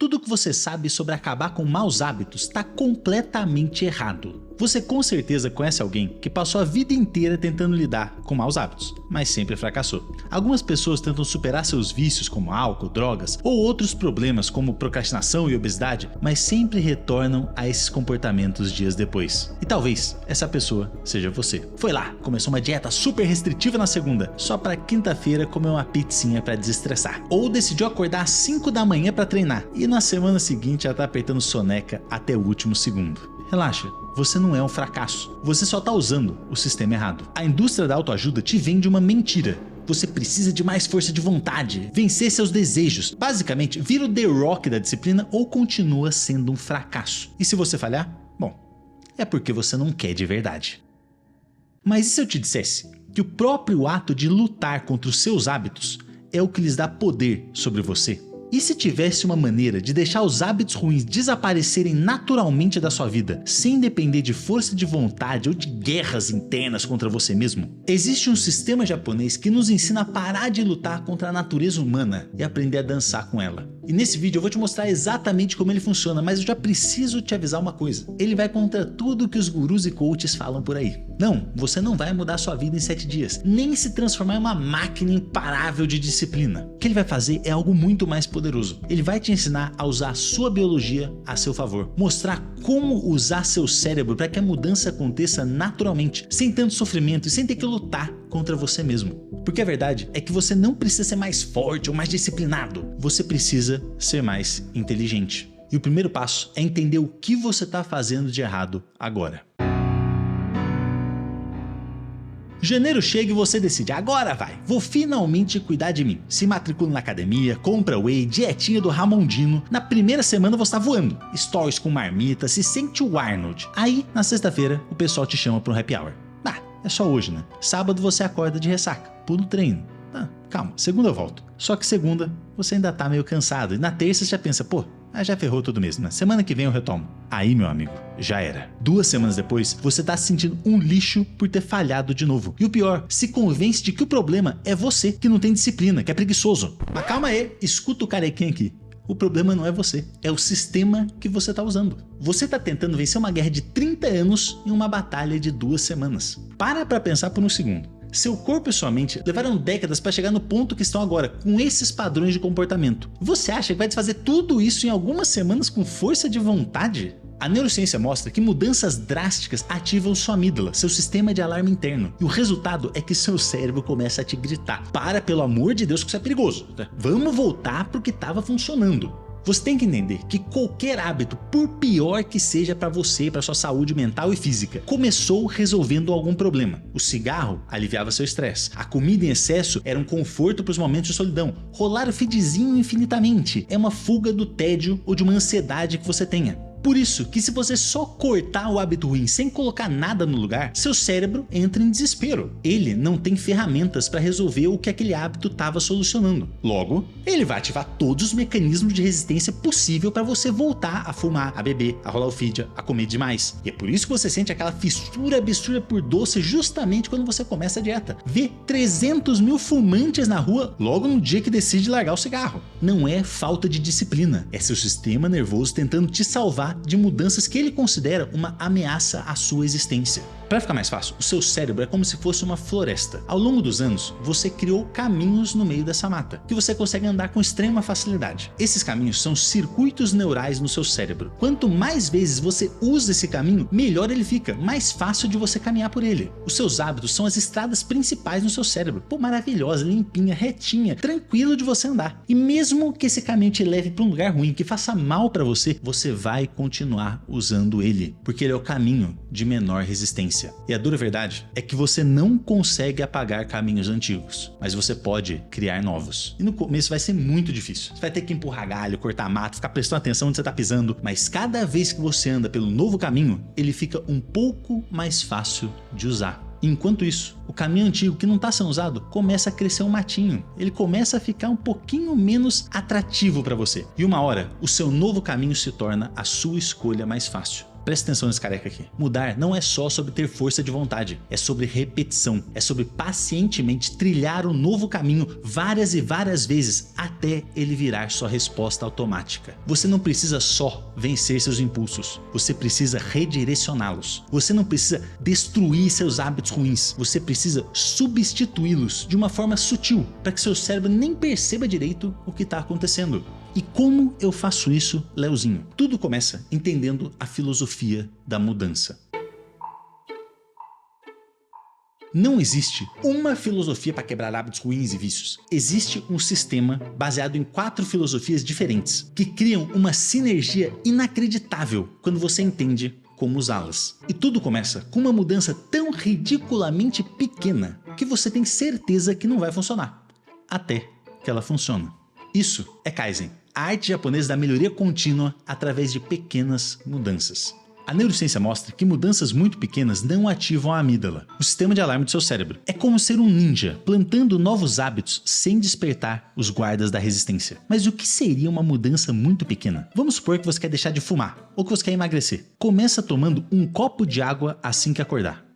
Tudo o que você sabe sobre acabar com maus hábitos está completamente errado. Você com certeza conhece alguém que passou a vida inteira tentando lidar com maus hábitos, mas sempre fracassou. Algumas pessoas tentam superar seus vícios como álcool, drogas ou outros problemas como procrastinação e obesidade, mas sempre retornam a esses comportamentos dias depois. E talvez essa pessoa seja você. Foi lá, começou uma dieta super restritiva na segunda, só para quinta-feira comer uma pizzinha para desestressar. Ou decidiu acordar às 5 da manhã para treinar e na semana seguinte já tá apertando soneca até o último segundo. Relaxa, você não é um fracasso, você só tá usando o sistema errado. A indústria da autoajuda te vende uma mentira. Você precisa de mais força de vontade, vencer seus desejos. Basicamente, vira o The Rock da disciplina ou continua sendo um fracasso. E se você falhar? Bom, é porque você não quer de verdade. Mas e se eu te dissesse que o próprio ato de lutar contra os seus hábitos é o que lhes dá poder sobre você? E se tivesse uma maneira de deixar os hábitos ruins desaparecerem naturalmente da sua vida, sem depender de força de vontade ou de guerras internas contra você mesmo? Existe um sistema japonês que nos ensina a parar de lutar contra a natureza humana e aprender a dançar com ela. E nesse vídeo eu vou te mostrar exatamente como ele funciona, mas eu já preciso te avisar uma coisa. Ele vai contra tudo que os gurus e coaches falam por aí. Não, você não vai mudar sua vida em 7 dias, nem se transformar em uma máquina imparável de disciplina. O que ele vai fazer é algo muito mais poderoso. Ele vai te ensinar a usar a sua biologia a seu favor, mostrar como usar seu cérebro para que a mudança aconteça naturalmente, sem tanto sofrimento e sem ter que lutar contra você mesmo. Porque a verdade é que você não precisa ser mais forte ou mais disciplinado, você precisa ser mais inteligente. E o primeiro passo é entender o que você está fazendo de errado agora. Janeiro chega e você decide, agora vai, vou finalmente cuidar de mim. Se matricula na academia, compra whey, dietinha do Ramondino. Na primeira semana você tá voando, stories com marmita, se sente o Arnold. Aí, na sexta-feira, o pessoal te chama para um happy hour. É só hoje, né? Sábado você acorda de ressaca, pula o treino. Calma, segunda eu volto. Só que segunda você ainda tá meio cansado e na terça você já pensa, pô, já ferrou tudo mesmo, né? Semana que vem eu retomo. Aí, meu amigo, já era. 2 semanas depois, você tá se sentindo um lixo por ter falhado de novo. E o pior, se convence de que o problema é você que não tem disciplina, que é preguiçoso. Mas calma aí, escuta o carequinha aqui. O problema não é você, é o sistema que você está usando. Você está tentando vencer uma guerra de 30 anos em uma batalha de 2 semanas. Para pensar por um segundo. Seu corpo e sua mente levaram décadas para chegar no ponto que estão agora, com esses padrões de comportamento. Você acha que vai desfazer tudo isso em algumas semanas com força de vontade? A neurociência mostra que mudanças drásticas ativam sua amígdala, seu sistema de alarme interno. E o resultado é que seu cérebro começa a te gritar. Para, pelo amor de Deus, que isso é perigoso. Vamos voltar para o que estava funcionando. Você tem que entender que qualquer hábito, por pior que seja para você, para sua saúde mental e física, começou resolvendo algum problema. O cigarro aliviava seu estresse. A comida em excesso era um conforto para os momentos de solidão. Rolar o feedzinho infinitamente é uma fuga do tédio ou de uma ansiedade que você tenha. Por isso que se você só cortar o hábito ruim sem colocar nada no lugar, seu cérebro entra em desespero. Ele não tem ferramentas para resolver o que aquele hábito estava solucionando. Logo, ele vai ativar todos os mecanismos de resistência possível para você voltar a fumar, a beber, a rolar o feed, a comer demais. E é por isso que você sente aquela fissura absurda por doce justamente quando você começa a dieta. Vê 300 mil fumantes na rua logo no dia que decide largar o cigarro. Não é falta de disciplina, é seu sistema nervoso tentando te salvar de mudanças que ele considera uma ameaça à sua existência. Para ficar mais fácil, o seu cérebro é como se fosse uma floresta. Ao longo dos anos, você criou caminhos no meio dessa mata, que você consegue andar com extrema facilidade. Esses caminhos são circuitos neurais no seu cérebro. Quanto mais vezes você usa esse caminho, melhor ele fica, mais fácil de você caminhar por ele. Os seus hábitos são as estradas principais no seu cérebro. Pô, maravilhosa, limpinha, retinha, tranquilo de você andar. E mesmo que esse caminho te leve para um lugar ruim, que faça mal para você, você vai continuar usando ele, porque ele é o caminho de menor resistência. E a dura verdade é que você não consegue apagar caminhos antigos, mas você pode criar novos. E no começo vai ser muito difícil. Você vai ter que empurrar galho, cortar mato, ficar prestando atenção onde você está pisando, mas cada vez que você anda pelo novo caminho, ele fica um pouco mais fácil de usar. Enquanto isso, o caminho antigo que não está sendo usado começa a crescer um matinho. Ele começa a ficar um pouquinho menos atrativo para você. E uma hora, o seu novo caminho se torna a sua escolha mais fácil. presta atenção nesse careca aqui. Mudar não é só sobre ter força de vontade, é sobre repetição, é sobre pacientemente trilhar um novo caminho várias e várias vezes até ele virar sua resposta automática. Você não precisa só vencer seus impulsos, você precisa redirecioná-los. Você não precisa destruir seus hábitos ruins, você precisa substituí-los de uma forma sutil para que seu cérebro nem perceba direito o que está acontecendo. E como eu faço isso, Leozinho? Tudo começa entendendo a filosofia da mudança. Não existe uma filosofia para quebrar hábitos ruins e vícios. Existe um sistema baseado em 4 filosofias diferentes que criam uma sinergia inacreditável quando você entende como usá-las. E tudo começa com uma mudança tão ridiculamente pequena que você tem certeza que não vai funcionar, até que ela funciona. Isso é Kaizen, a arte japonesa da melhoria contínua através de pequenas mudanças. A neurociência mostra que mudanças muito pequenas não ativam a amígdala, o sistema de alarme do seu cérebro. É como ser um ninja, plantando novos hábitos sem despertar os guardas da resistência. Mas o que seria uma mudança muito pequena? Vamos supor que você quer deixar de fumar, ou que você quer emagrecer. Começa tomando um copo de água assim que acordar.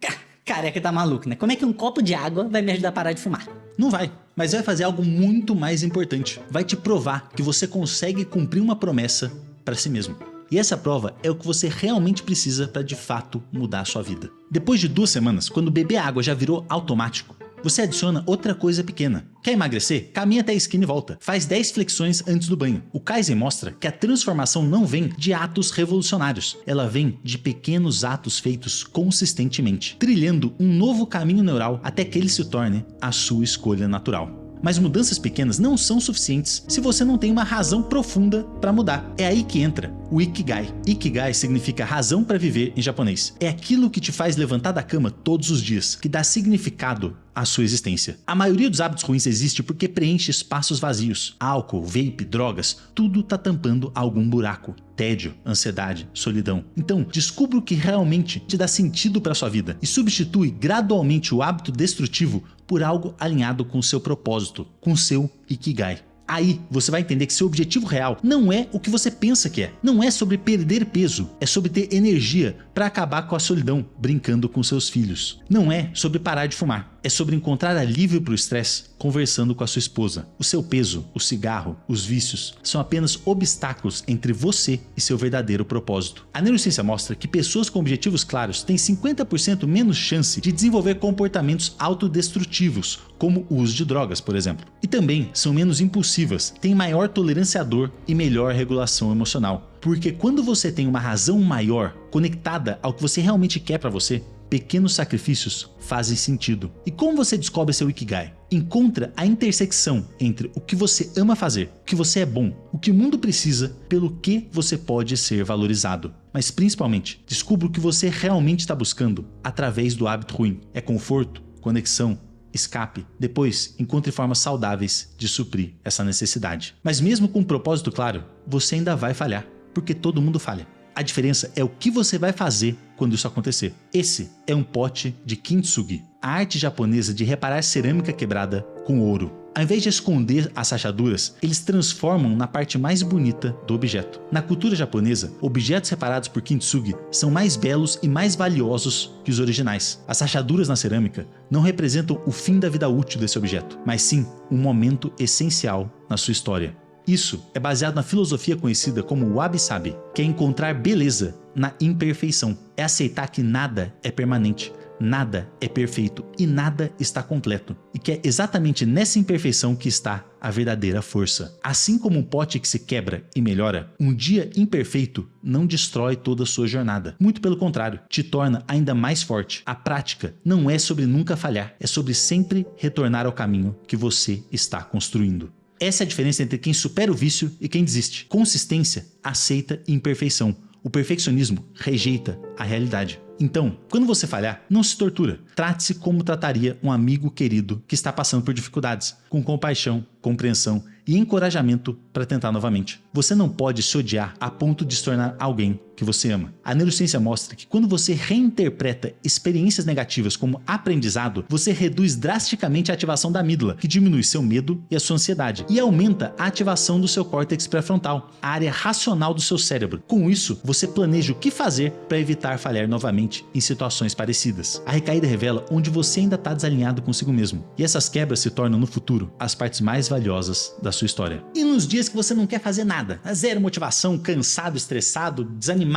Careca tá maluco, né? Como é que um copo de água vai me ajudar a parar de fumar? Não vai, mas vai fazer algo muito mais importante. Vai te provar que você consegue cumprir uma promessa para si mesmo. E essa prova é o que você realmente precisa para de fato mudar a sua vida. Depois de 2 semanas, quando beber água já virou automático, você adiciona outra coisa pequena. Quer emagrecer? Caminha até a esquina e volta. Faz 10 flexões antes do banho. O Kaizen mostra que a transformação não vem de atos revolucionários. Ela vem de pequenos atos feitos consistentemente, trilhando um novo caminho neural até que ele se torne a sua escolha natural. Mas mudanças pequenas não são suficientes se você não tem uma razão profunda para mudar. É aí que entra o Ikigai. Ikigai significa razão para viver em japonês. É aquilo que te faz levantar da cama todos os dias, que dá significado à sua existência. A maioria dos hábitos ruins existe porque preenche espaços vazios. Álcool, vape, drogas, tudo tá tampando algum buraco. Tédio, ansiedade, solidão. Então, descubra o que realmente te dá sentido para sua vida e substitui gradualmente o hábito destrutivo por algo alinhado com o seu propósito, com o seu Ikigai. Aí você vai entender que seu objetivo real não é o que você pensa que é. Não é sobre perder peso, é sobre ter energia para acabar com a solidão brincando com seus filhos. Não é sobre parar de fumar, é sobre encontrar alívio para o estresse conversando com a sua esposa. O seu peso, o cigarro, os vícios são apenas obstáculos entre você e seu verdadeiro propósito. A neurociência mostra que pessoas com objetivos claros têm 50% menos chance de desenvolver comportamentos autodestrutivos, como o uso de drogas, por exemplo. E também são menos impulsivas, têm maior tolerância à dor e melhor regulação emocional. Porque quando você tem uma razão maior conectada ao que você realmente quer para você, pequenos sacrifícios fazem sentido. E como você descobre seu Ikigai? Encontra a intersecção entre o que você ama fazer, o que você é bom, o que o mundo precisa, pelo que você pode ser valorizado. Mas principalmente, descubra o que você realmente está buscando através do hábito ruim. É conforto, conexão, escape. Depois, encontre formas saudáveis de suprir essa necessidade. Mas mesmo com um propósito claro, você ainda vai falhar, porque todo mundo falha. A diferença é o que você vai fazer quando isso acontecer. Esse é um pote de kintsugi, a arte japonesa de reparar cerâmica quebrada com ouro. Ao invés de esconder as rachaduras, eles transformam na parte mais bonita do objeto. Na cultura japonesa, objetos reparados por kintsugi são mais belos e mais valiosos que os originais. As rachaduras na cerâmica não representam o fim da vida útil desse objeto, mas sim um momento essencial na sua história. Isso é baseado na filosofia conhecida como Wabi-Sabi, que é encontrar beleza na imperfeição. É aceitar que nada é permanente, nada é perfeito e nada está completo. E que é exatamente nessa imperfeição que está a verdadeira força. Assim como um pote que se quebra e melhora, um dia imperfeito não destrói toda a sua jornada. Muito pelo contrário, te torna ainda mais forte. A prática não é sobre nunca falhar, é sobre sempre retornar ao caminho que você está construindo. Essa é a diferença entre quem supera o vício e quem desiste. Consistência aceita imperfeição. O perfeccionismo rejeita a realidade. Então, quando você falhar, não se tortura. Trate-se como trataria um amigo querido que está passando por dificuldades, com compaixão, compreensão e encorajamento para tentar novamente. Você não pode se odiar a ponto de se tornar alguém que você ama. A neurociência mostra que quando você reinterpreta experiências negativas como aprendizado, você reduz drasticamente a ativação da amígdala, que diminui seu medo e a sua ansiedade, e aumenta a ativação do seu córtex pré-frontal, a área racional do seu cérebro. Com isso, você planeja o que fazer para evitar falhar novamente em situações parecidas. A recaída revela onde você ainda está desalinhado consigo mesmo, e essas quebras se tornam no futuro as partes mais valiosas da sua história. E nos dias que você não quer fazer nada, zero motivação, cansado, estressado, desanimado,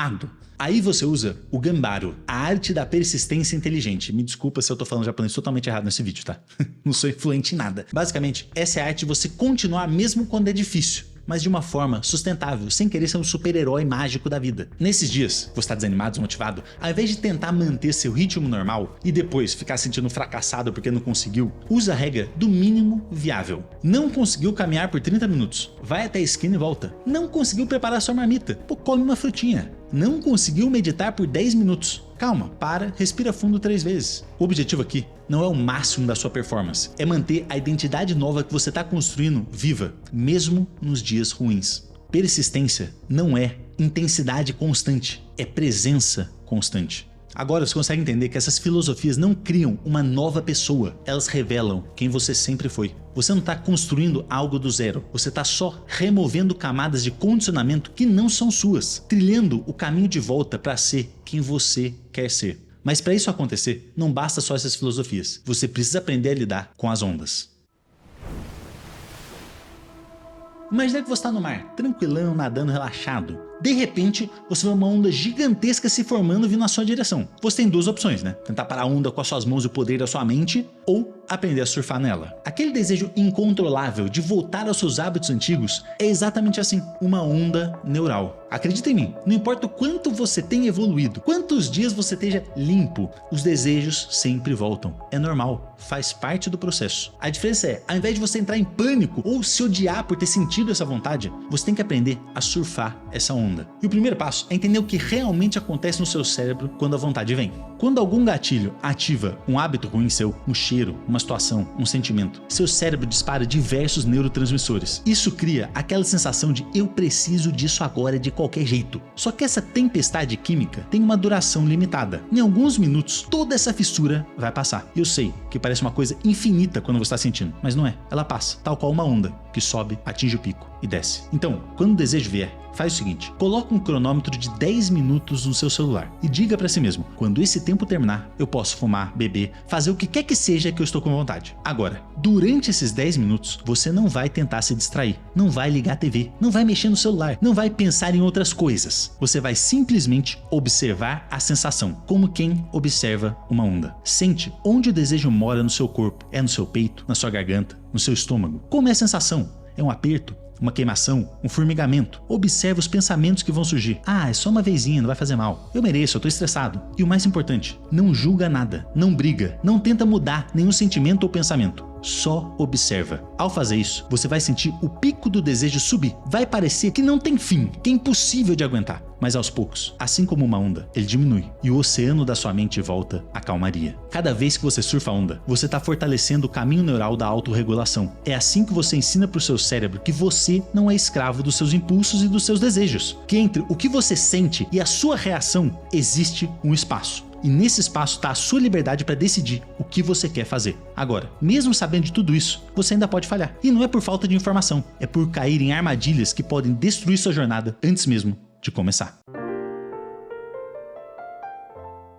aí você usa o Ganbaru, a arte da persistência inteligente. Me desculpa se eu tô falando japonês totalmente errado nesse vídeo, tá? Não sou influente em nada. Basicamente, essa é a arte de você continuar mesmo quando é difícil, mas de uma forma sustentável, sem querer ser um super-herói mágico da vida. Nesses dias, você está desanimado, desmotivado, ao invés de tentar manter seu ritmo normal e depois ficar sentindo fracassado porque não conseguiu, usa a regra do mínimo viável. Não conseguiu caminhar por 30 minutos, vai até a esquina e volta. Não conseguiu preparar sua marmita, pô, come uma frutinha. Não conseguiu meditar por 10 minutos. Calma, para, respira fundo 3 vezes. O objetivo aqui não é o máximo da sua performance, é manter a identidade nova que você está construindo viva, mesmo nos dias ruins. Persistência não é intensidade constante, é presença constante. Agora você consegue entender que essas filosofias não criam uma nova pessoa, elas revelam quem você sempre foi. Você não está construindo algo do zero, você está só removendo camadas de condicionamento que não são suas, trilhando o caminho de volta para ser quem você quer ser. Mas para isso acontecer, não basta só essas filosofias, você precisa aprender a lidar com as ondas. Imagina que você está no mar, tranquilão, nadando, relaxado. De repente, você vê uma onda gigantesca se formando vindo na sua direção. Você tem 2 opções, né? Tentar parar a onda com as suas mãos e o poder da sua mente, ou aprender a surfar nela. Aquele desejo incontrolável de voltar aos seus hábitos antigos é exatamente assim, uma onda neural. Acredita em mim, não importa o quanto você tenha evoluído, quantos dias você esteja limpo, os desejos sempre voltam. É normal, faz parte do processo. A diferença é, ao invés de você entrar em pânico ou se odiar por ter sentido essa vontade, você tem que aprender a surfar essa onda. E o primeiro passo é entender o que realmente acontece no seu cérebro quando a vontade vem. Quando algum gatilho ativa um hábito ruim seu, um cheiro, uma situação, um sentimento, seu cérebro dispara diversos neurotransmissores. Isso cria aquela sensação de eu preciso disso agora de qualquer jeito. Só que essa tempestade química tem uma duração limitada. Em alguns minutos, toda essa fissura vai passar. Eu sei que parece uma coisa infinita quando você está sentindo, mas não é. Ela passa, tal qual uma onda que sobe, atinge o pico e desce. Então, quando o desejo vier, faz o seguinte, coloca um cronômetro de 10 minutos no seu celular e diga para si mesmo, quando esse tempo terminar, eu posso fumar, beber, fazer o que quer que seja que eu estou com vontade. Agora, durante esses 10 minutos, você não vai tentar se distrair, não vai ligar a TV, não vai mexer no celular, não vai pensar em outras coisas. Você vai simplesmente observar a sensação, como quem observa uma onda. Sente onde o desejo mora no seu corpo, é no seu peito, na sua garganta, no seu estômago. Como é a sensação? É um aperto? Uma queimação, um formigamento. Observe os pensamentos que vão surgir. Ah, é só uma vezinha, não vai fazer mal. Eu mereço, eu tô estressado. E o mais importante, não julga nada, não briga, não tenta mudar nenhum sentimento ou pensamento. Só observa. Ao fazer isso, você vai sentir o pico do desejo subir. Vai parecer que não tem fim, que é impossível de aguentar. Mas aos poucos, assim como uma onda, ele diminui e o oceano da sua mente volta à calmaria. Cada vez que você surfa a onda, você está fortalecendo o caminho neural da autorregulação. É assim que você ensina para o seu cérebro que você não é escravo dos seus impulsos e dos seus desejos. Que entre o que você sente e a sua reação existe um espaço. E nesse espaço está a sua liberdade para decidir o que você quer fazer. Agora, mesmo sabendo de tudo isso, você ainda pode falhar. E não é por falta de informação, é por cair em armadilhas que podem destruir sua jornada antes mesmo de começar.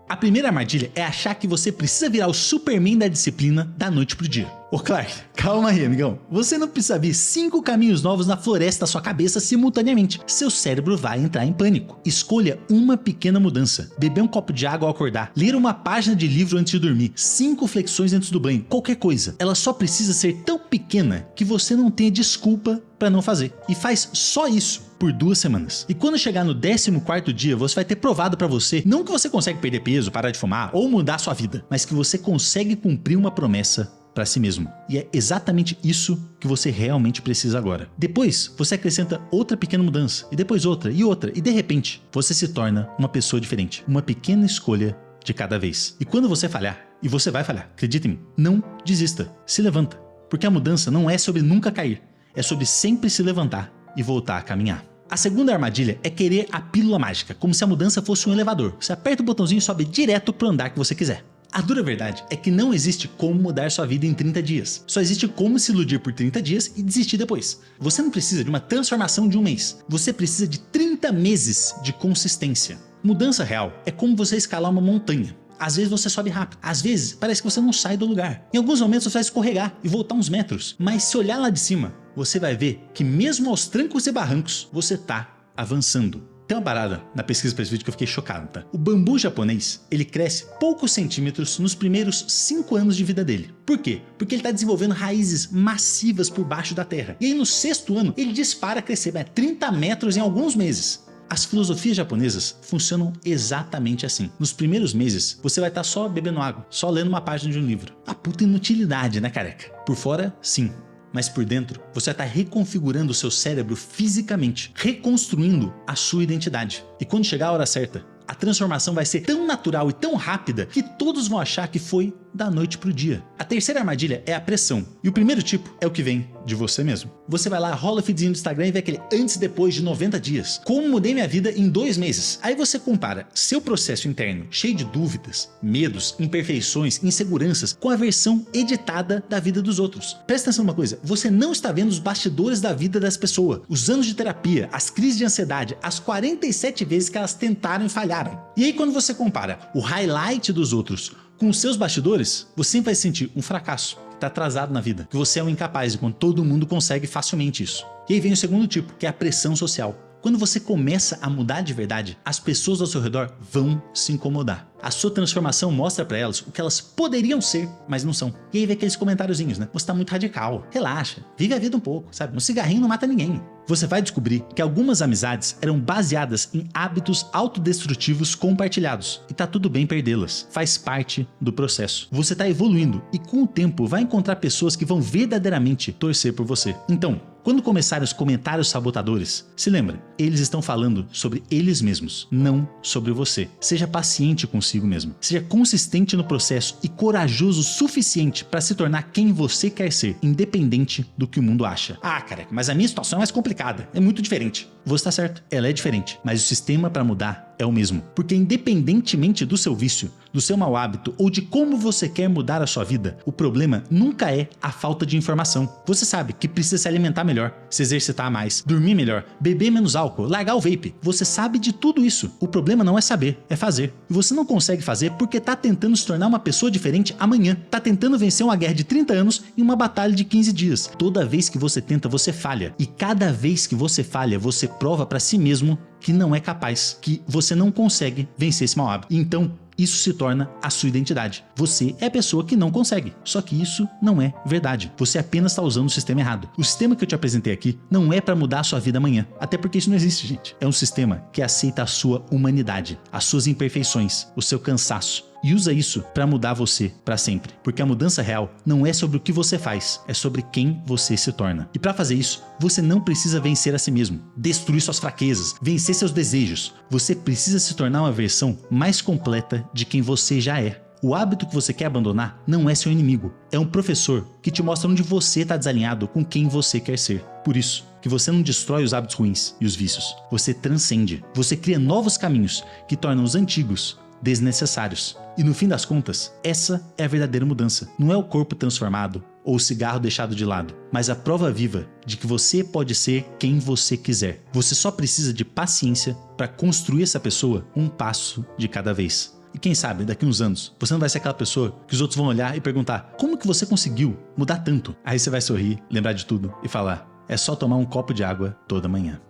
A primeira armadilha é achar que você precisa virar o Superman da disciplina da noite pro dia. Ô Clark, calma aí, amigão. Você não precisa abrir 5 caminhos novos na floresta da sua cabeça simultaneamente. Seu cérebro vai entrar em pânico. Escolha uma pequena mudança. Beber um copo de água ao acordar. Ler uma página de livro antes de dormir. 5 flexões antes do banho. Qualquer coisa. Ela só precisa ser tão pequena que você não tenha desculpa para não fazer. E faz só isso por 2 semanas. E quando chegar no 14º dia, você vai ter provado para você, não que você consegue perder peso, parar de fumar ou mudar sua vida, mas que você consegue cumprir uma promessa para si mesmo. E é exatamente isso que você realmente precisa agora. Depois, você acrescenta outra pequena mudança, e depois outra, e de repente, você se torna uma pessoa diferente. Uma pequena escolha de cada vez. E quando você falhar, e você vai falhar, acredita em mim, não desista, se levanta. Porque a mudança não é sobre nunca cair, é sobre sempre se levantar e voltar a caminhar. A segunda armadilha é querer a pílula mágica, como se a mudança fosse um elevador. Você aperta o botãozinho e sobe direto pro andar que você quiser. A dura verdade é que não existe como mudar sua vida em 30 dias. Só existe como se iludir por 30 dias e desistir depois. Você não precisa de uma transformação de um mês. Você precisa de 30 meses de consistência. Mudança real é como você escalar uma montanha. Às vezes você sobe rápido, às vezes parece que você não sai do lugar. Em alguns momentos você vai escorregar e voltar uns metros. Mas se olhar lá de cima, você vai ver que mesmo aos trancos e barrancos, você tá avançando. Tem uma parada na pesquisa para esse vídeo que eu fiquei chocado, tá? O bambu japonês, ele cresce poucos centímetros nos primeiros 5 anos de vida dele. Por quê? Porque ele está desenvolvendo raízes massivas por baixo da terra. E aí no 6º ano, ele dispara a crescer 30 metros em alguns meses. As filosofias japonesas funcionam exatamente assim. Nos primeiros meses, você vai estar só bebendo água, só lendo uma página de um livro. A puta inutilidade, né, careca? Por fora, sim. Mas por dentro, você vai estar reconfigurando o seu cérebro fisicamente, reconstruindo a sua identidade. E quando chegar a hora certa, a transformação vai ser tão natural e tão rápida que todos vão achar que foi da noite pro dia. A terceira armadilha é a pressão. E o primeiro tipo é o que vem de você mesmo. Você vai lá, rola o feedzinho do Instagram e vê aquele antes e depois de 90 dias. Como mudei minha vida em 2 meses. Aí você compara seu processo interno cheio de dúvidas, medos, imperfeições, inseguranças com a versão editada da vida dos outros. Presta atenção numa coisa, você não está vendo os bastidores da vida das pessoas, os anos de terapia, as crises de ansiedade, as 47 vezes que elas tentaram e falharam. E aí quando você compara o highlight dos outros com os seus bastidores, você sempre vai sentir um fracasso, que está atrasado na vida, que você é um incapaz, enquanto todo mundo consegue facilmente isso. E aí vem o segundo tipo, que é a pressão social. Quando você começa a mudar de verdade, as pessoas ao seu redor vão se incomodar. A sua transformação mostra pra elas o que elas poderiam ser, mas não são. E aí vem aqueles comentáriozinhos, né? Você tá muito radical. Relaxa, vive a vida um pouco, sabe? Um cigarrinho não mata ninguém. Você vai descobrir que algumas amizades eram baseadas em hábitos autodestrutivos compartilhados. E tá tudo bem perdê-las. Faz parte do processo. Você tá evoluindo e com o tempo vai encontrar pessoas que vão verdadeiramente torcer por você. Então, quando começarem os comentários sabotadores, se lembre, eles estão falando sobre eles mesmos, não sobre você. Seja paciente consigo mesmo. Seja consistente no processo e corajoso o suficiente para se tornar quem você quer ser, independente do que o mundo acha. Ah, careca, mas a minha situação é mais complicada, é muito diferente. Você está certo, ela é diferente, mas o sistema para mudar é o mesmo. Porque independentemente do seu vício, do seu mau hábito ou de como você quer mudar a sua vida, o problema nunca é a falta de informação. Você sabe que precisa se alimentar melhor, se exercitar mais, dormir melhor, beber menos álcool, largar o vape. Você sabe de tudo isso. O problema não é saber, é fazer. E você não consegue fazer porque tá tentando se tornar uma pessoa diferente amanhã. Tá tentando vencer uma guerra de 30 anos em uma batalha de 15 dias. Toda vez que você tenta, você falha. E cada vez que você falha, você prova para si mesmo que não é capaz, que você não consegue vencer esse mau hábito. Então, isso se torna a sua identidade. Você é a pessoa que não consegue. Só que isso não é verdade. Você apenas está usando o sistema errado. O sistema que eu te apresentei aqui não é para mudar a sua vida amanhã. Até porque isso não existe, gente. É um sistema que aceita a sua humanidade, as suas imperfeições, o seu cansaço. E usa isso para mudar você para sempre. Porque a mudança real não é sobre o que você faz, é sobre quem você se torna. E para fazer isso, você não precisa vencer a si mesmo, destruir suas fraquezas, vencer seus desejos. Você precisa se tornar uma versão mais completa de quem você já é. O hábito que você quer abandonar não é seu inimigo, é um professor que te mostra onde você está desalinhado com quem você quer ser. Por isso, que você não destrói os hábitos ruins e os vícios, você transcende, você cria novos caminhos que tornam os antigos desnecessários. E no fim das contas, essa é a verdadeira mudança. Não é o corpo transformado ou o cigarro deixado de lado, mas a prova viva de que você pode ser quem você quiser. Você só precisa de paciência para construir essa pessoa um passo de cada vez. E quem sabe, daqui uns anos, você não vai ser aquela pessoa que os outros vão olhar e perguntar: como que você conseguiu mudar tanto? Aí você vai sorrir, lembrar de tudo e falar: é só tomar um copo de água toda manhã.